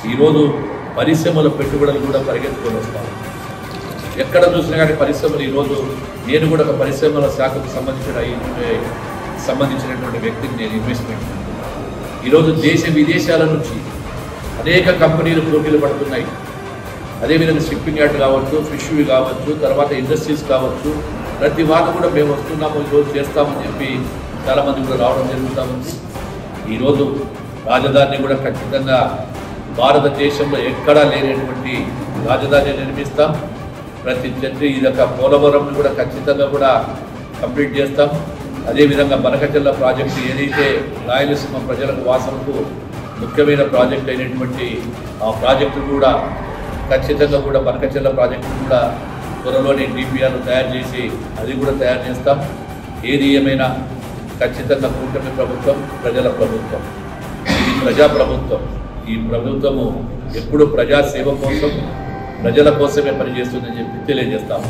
ఈరోజు పరిశ్రమల పెట్టుబడులు కూడా పరిగెత్తుకొని వస్తాం. ఎక్కడ చూసినా కానీ పరిశ్రమలు ఈరోజు నేను కూడా ఒక పరిశ్రమల శాఖకు సంబంధించినటువంటి వ్యక్తిని నేను ఇన్వెస్ట్మెంట్. ఈరోజు దేశ విదేశాల నుంచి అనేక కంపెనీలు పోటీలు పడుతున్నాయి. అదేవిధంగా షిప్పింగ్ యార్డ్ కావచ్చు, ఫిష్వి కావచ్చు, తర్వాత ఇండస్ట్రీస్ కావచ్చు, ప్రతి వారు కూడా మేము వస్తున్నాము, ఈరోజు చేస్తామని చెప్పి చాలామంది కూడా రావడం జరుగుతూ ఉంది. ఈరోజు రాజధాని కూడా ఖచ్చితంగా భారతదేశంలో ఎక్కడా లేనటువంటి రాజధాని నిర్మిస్తాం. ప్రతి చెట్టు ఇదొక పోలవరంని కూడా ఖచ్చితంగా కూడా కంప్లీట్ చేస్తాం. అదేవిధంగా బనకచెర్ల ప్రాజెక్టు ఏదైతే రాయలసీమ ప్రజలకు వాసనకు ముఖ్యమైన ప్రాజెక్ట్ అయినటువంటి ఆ ప్రాజెక్టు కూడా ఖచ్చితంగా కూడా బనకచెర్ల ప్రాజెక్టు కూడా త్వరలోనే డిపిఆర్ తయారు చేసి అది కూడా తయారు చేస్తాం. ఏది ఏమైనా ఖచ్చితంగా కూటమి ప్రభుత్వం ప్రజల ప్రభుత్వం, ఇది ప్రజాప్రభుత్వం. ఈ ప్రభుత్వము ఎప్పుడు ప్రజాసేవ కోసం ప్రజల కోసమే పనిచేస్తుందని చెప్పి తెలియజేస్తాము.